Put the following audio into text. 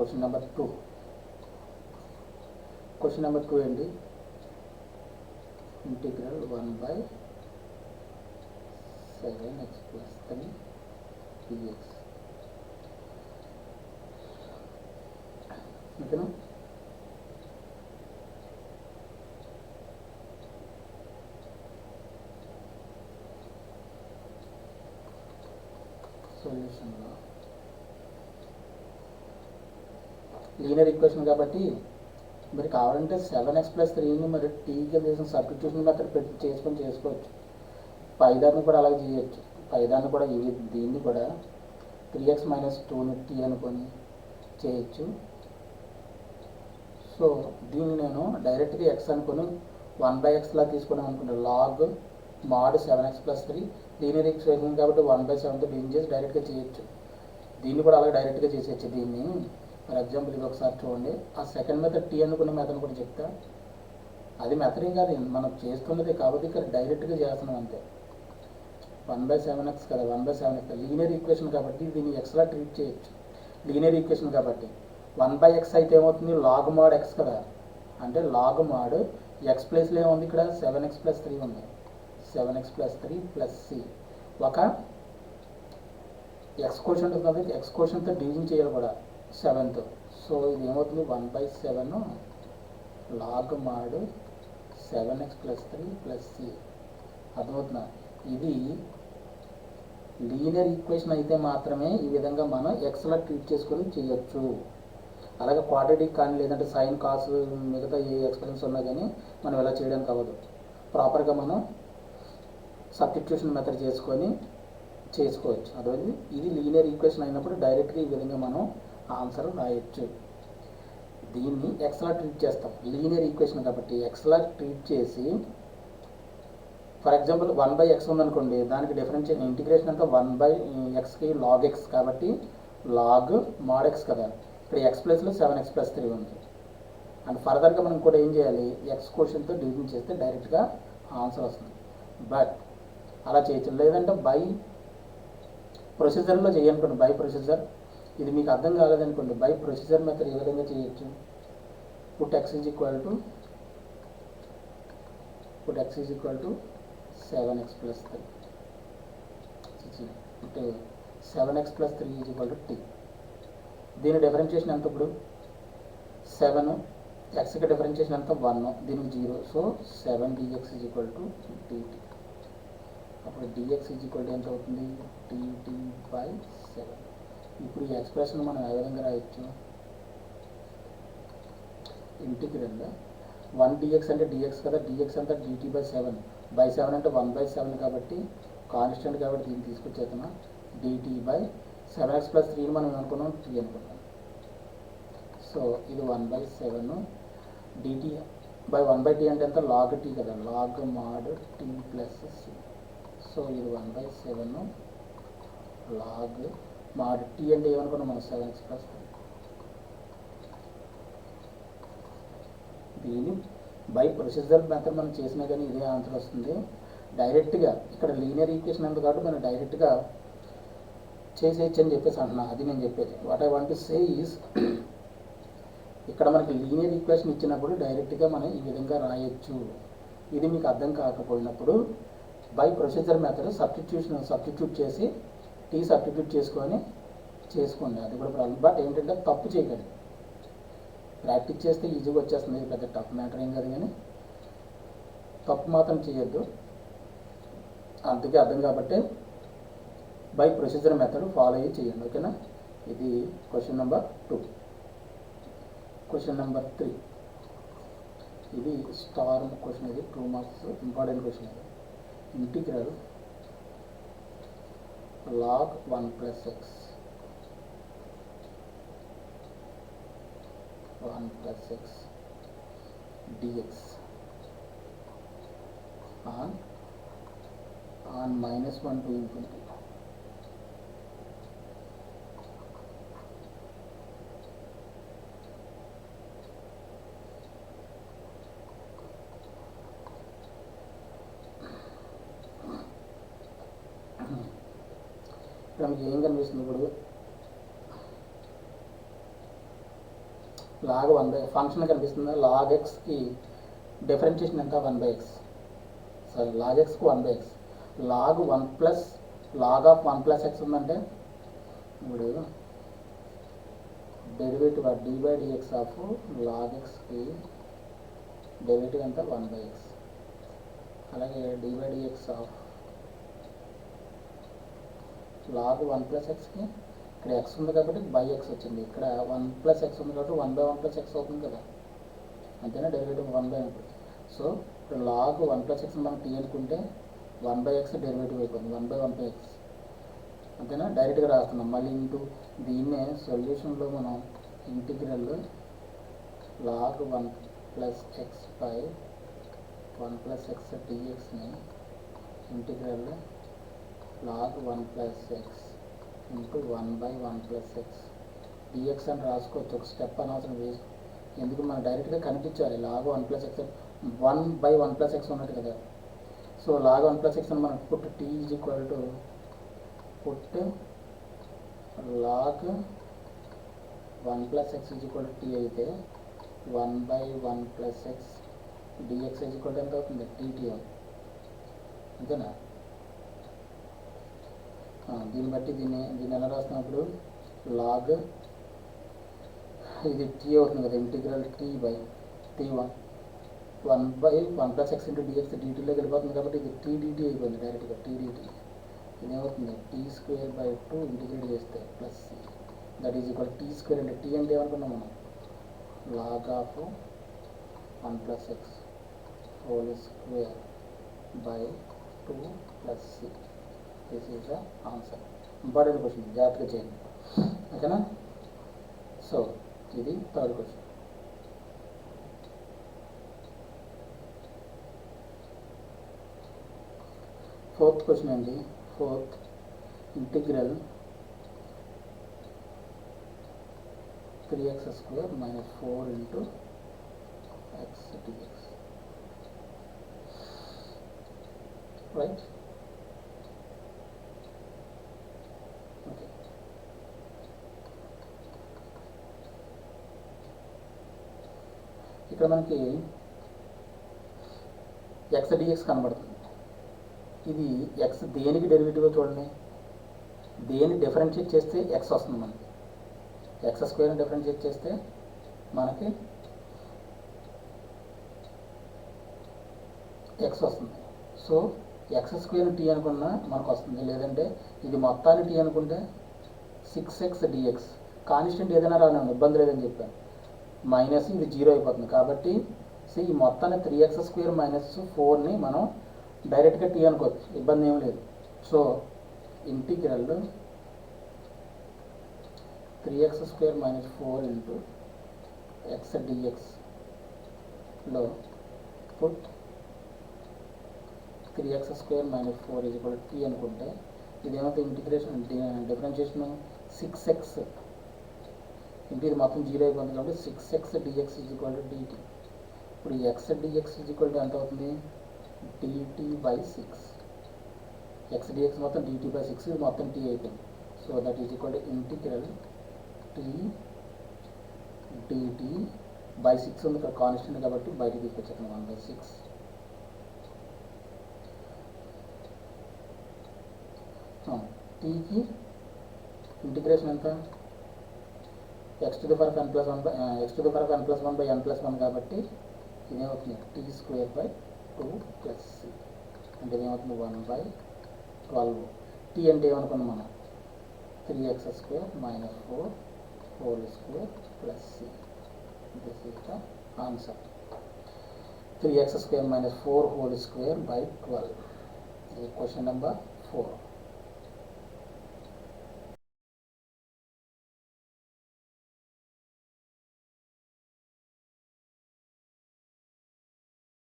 Question number 2. Question number 2 ఏంటి? Integral 1/7x + 3 dx. ఓకేనా? సొల్యూషన్లో linear equation కాబట్టి మరి కావాలంటే 7x + 3ని మరి టీకి చేసిన సబ్స్టిట్యూషన్ మెథడ్ పెట్టి చేసుకోవచ్చు. పైదాన్ని కూడా అలాగే చేయొచ్చు. పైదాన్ని కూడా దీన్ని కూడా 3x - 2ని టీ అనుకొని చేయొచ్చు. సో దీన్ని నేను డైరెక్ట్గా x అనుకుని 1/x లా తీసుకున్నాం అనుకుంటాను. Log mod 7x + 3 linear equation కాబట్టి 1/7తో డివిజన్ చేసి డైరెక్ట్గా చేయొచ్చు. దీన్ని కూడా అలాగే డైరెక్ట్గా చేసేయచ్చు. దీన్ని ఫర్ ఎగ్జాంపుల్ ఇది ఒకసారి చూడండి. ఆ సెకండ్ మెథడ్ టీ అనుకునే మెథడ్ కూడా చెప్తా. అది మెథడ్ ఏం కాదు, మనం చేస్తున్నది కాబట్టి ఇక్కడ డైరెక్ట్గా చేస్తున్నాం అంతే. 1/7x కదా, 1/7x లీనియర్ ఈక్వేషన్ కాబట్టి దీన్ని ఎక్స్లా ట్రీట్ చేయొచ్చు. లీనియర్ ఈక్వేషన్ కాబట్టి 1/x అయితే ఏమవుతుంది? లాగ్ mod x కదా, అంటే లాగ్ mod x ప్లేస్లో ఏముంది? ఇక్కడ 7x + 3 ఉంది. 7x + 3 + c ఒక x కోషంట్ ఉంటుంది. x కోషంట్తో డివిజన్ చేయాలి కూడా 7తో. సో ఇది ఏమవుతుంది? 1/7 లాగ్ mod 7x + 3 + c. అర్థమవుతుందా? ఇది లీనియర్ ఈక్వేషన్ అయితే మాత్రమే ఈ విధంగా మనం ఎక్స్లా ట్రీట్ చేసుకొని చేయొచ్చు. అలాగే క్వాడ్రాటిక్ కానీ లేదంటే సైన్ కాస్ మిగతా ఏ ఎక్స్ప్రెషన్స్ ఉన్నా కానీ మనం ఇలా చేయడానికి అవ్వదు. ప్రాపర్గా మనం సబ్స్టిట్యూషన్ మెథడ్ చేసుకోవచ్చు. అదొకటి. ఇది లీనియర్ ఈక్వేషన్ అయినప్పుడు డైరెక్ట్గా ఈ విధంగా మనం ఆన్సర్ రాయొచ్చు. దీన్ని ఎక్స్లా ట్రీట్ చేస్తాం. లీనియర్ ఈక్వేషన్ కాబట్టి ఎక్స్లా ట్రీట్ చేసి ఫర్ ఎగ్జాంపుల్ 1/x ఉందనుకోండి, దానికి డిఫరెన్షియేషన్ ఇంటిగ్రేషన్ అంతా 1/xకి log x కాబట్టి లాగ్ mod x కదా. ఇక్కడ x ప్లేస్లో 7x + 3 ఉంది. అండ్ ఫర్దర్గా మనం కూడా ఏం చేయాలి? x క్వశ్చన్తో డివిజన్ చేస్తే డైరెక్ట్గా ఆన్సర్ వస్తుంది. బట్ అలా చేయొచ్చు. లేదంటే బై ప్రొసీజర్లో చేయనుకోండి. బై ప్రొసీజర్ ఇది మీకు అర్థం కాలేదనుకోండి, బై ప్రొసీజర్ మెథడ్ ఏ విధంగా చేయొచ్చు? Put x = 7x + 3 7x + 3 = t. దీని డిఫరెన్షియేషన్ ఎంత? ఇప్పుడు 7 xకి డిఫరెన్షియేషన్ ఎంత? 1, దీనికి 0. So 7 dx = dt. అప్పుడు dx ఎంత అవుతుంది? dt/7. ఇప్పుడు ఈ ఎక్స్ప్రెషన్ మనం ఏ విధంగా రాయొచ్చు? ఇంటిగ్రల్ 1 dx అంటే dx కదా, dx అంతా dt/7. 7 అంటే 1/7 కాబట్టి కాన్స్టెంట్ కాబట్టి దీన్ని తీసుకొచ్చేస్తున్నా. dt/7x + 3ని మనం అనుకున్నాం t అనుకున్నాం. సో ఇది 1/7 dt/1/t అంటే ఎంత? log t కదా, log mod t + c. So ఇది 1/7 log mod t అంటే ఏమనుకున్నాం మనం? 7x + 3. దీన్ని బై ప్రొసీజర్ మెథడ్ మనం చేసినా కానీ ఇదే ఆన్సర్ వస్తుంది. డైరెక్ట్గా ఇక్కడ లీనియర్ ఈక్వేషన్ ఉంది కాబట్టి మనం డైరెక్ట్గా చేసేయచ్చు అని చెప్పేసి అంటున్నా. అది నేను చెప్పేది. What I want to say is ఇక్కడ మనకి లీనియర్ ఈక్వేషన్ ఇచ్చినప్పుడు డైరెక్ట్గా మనం ఈ విధంగా రాయొచ్చు. ఇది మీకు అర్థం కాకపోయినప్పుడు బై ప్రొసీజర్ మెథడ్ సబ్స్టిట్యూట్ చేసి టీ సబ్స్టిట్యూట్ చేసుకోండి. అది కూడా ప్రాబ్లం. బట్ ఏంటంటే తప్పు చేయకండి. ప్రాక్టీస్ చేస్తే ఈజీగా వచ్చేస్తుంది. ఇది పెద్ద టఫ్ మ్యాటర్ ఏం కాదు, కానీ తప్పు మాత్రం చేయొద్దు. అందుకే అర్థం కాబట్టి బై ప్రొసీజర్ మెథడ్ ఫాలో అయ్యి చేయండి. ఓకేనా? ఇది క్వశ్చన్ నెంబర్ 2. క్వశ్చన్ నెంబర్ 3 ఇది స్టార్ క్వశ్చన్. ఇది 2 మార్క్స్ ఇంపార్టెంట్ క్వశ్చన్. ఇది integral log 1 + x 1 + x dx on -1 to infinity. ఇక్కడ మీకు ఏం కనిపిస్తుంది? ఇప్పుడు లాగ్ 1/x ఫంక్షన్ కనిపిస్తుందా, లాగ్ ఎక్స్కి డిఫరెన్షియేషన్ ఎంత 1/x, సారీ లాగ్ ఎక్స్కి 1/x, log 1 plus log of 1 plus x ఉందంటే ఇప్పుడు derivative dy dx of log ఎక్స్కి డెరివేటివ్ ఎంత 1/x, అలాగే dy dx of log 1 plus ఎక్స్కి ఇక్కడ ఎక్స్ ఉంది కాబట్టి బై ఎక్స్ వచ్చింది, ఇక్కడ 1 ప్లస్ ఎక్స్ ఉంది కాబట్టి 1/1 ప్లస్ ఎక్స్ అవుతుంది కదా, అంతేనా డెరివేటివ్ 1/. సో ఇప్పుడు లాగ్ 1 ప్లస్ ఎక్స్ మనం టీ అనుకుంటే 1/x డెరివేటివ్ అయిపోయింది 1/1/x, అంతేనా డైరెక్ట్గా రాస్తున్నాం. మళ్ళీ ఇంటూ దీన్నే సొల్యూషన్లో మనం integral log 1 plus x by 1 plus x డిఎక్స్ని integral log 1 plus x into 1/1 plus X dx అని రాసుకోవచ్చు. ఒక స్టెప్ అనవసరం వేస్ట్, ఎందుకు మనం డైరెక్ట్గా కనిపించాలి log 1 plus X 1/1 plus X ఉన్నట్టు కదా. సో లాగ్ 1 ప్లస్ ఎక్స్ అని మనం put T is equal to put log 1 plus X is equal to T అయితే 1/1 plus X DX is equal to ఎంత అవుతుంది టీటీ, అంతేనా. దీన్ని బట్టి దీన్ని ఎలా రాస్తున్నప్పుడు లాగ్ ఇది టీ అవుతుంది కదా, integral t by T1 1/1 plus x into dx డిటీలోకి వెళ్ళిపోతుంది కాబట్టి ఇది టీ డిటీ అయిపోయింది డైరెక్ట్గా టీ డిటీ. ఇది ఏమవుతుంది t²/2 ఇంటిగ్రేట్ చేస్తే plus that is equal T square, అంటే టీ అంటే ఏమనుకున్నాం మనం log of 1 plus X whole square by 2 plus C. This is the answer. Important question, జాగ్రత్తగా చేయండి, ఓకేనా. సో ఇది థర్డ్ క్వశ్చన్. ఫోర్త్ క్వశ్చన్ అండి. Fourth integral 3x² - 4 into x dx, right. Okay, ఇక్కడ మనకి x dx కనబడుతుంది. ఇది ఎక్స్ దేనికి డెరివేటివ్ చూడండి, దేని డిఫరెన్షియేట్ చేస్తే ఎక్స్ వస్తుంది మనకి, x² డిఫరెన్షియేట్ చేస్తే మనకి ఎక్స్ వస్తుంది. సో x² టీ అనుకున్నా మనకు వస్తుంది, లేదంటే ఇది మొత్తాన్ని టీ అనుకుంటే 6x dx కాన్స్టెంట్ ఏదైనా రాను ఇబ్బంది లేదని చెప్పాను, మైనస్ ఇది 0 అయిపోతుంది కాబట్టి ఈ మొత్తాన్ని 3x² - 4ని మనం డైరెక్ట్గా టీ అనుకోవచ్చు, ఇబ్బంది ఏం లేదు. So integral 3x² - 4 into x dxలో put 3x² - 4 is equal to t అనుకుంటే ఇదేమైతే ఇంటిగ్రేషన్ డిఫరెన్షియేషన్ 6x ఇంటి ఇది మొత్తం 0 అయిపోతుంది కాబట్టి 6x dx is equal to dt. ఇప్పుడు x dx is equal to ఎంత అవుతుంది dt/6, x dx మొత్తం dt/6, ఇది మొత్తం t అయిపోయింది. So that is equal to integral t dt/6 ఉంది ఇక్కడ కాన్స్టెంట్ కాబట్టి బయటకి తీసుకొచ్చాను 1/6. టీకి ఇంటిగ్రేషన్ ఎంత x⁴n + 1/n+1 కాబట్టి ఇదేమవుతుంది t²/2 ప్లస్ c, అంటే ఇదేమవుతుంది 1/12. టీ అంటే ఏమనుకున్నాం మనం 3x² - 4 whole square plus c. This is the answer. 3x² - 4 whole square by 12. ఇది క్వశ్చన్ నెంబర్ 4.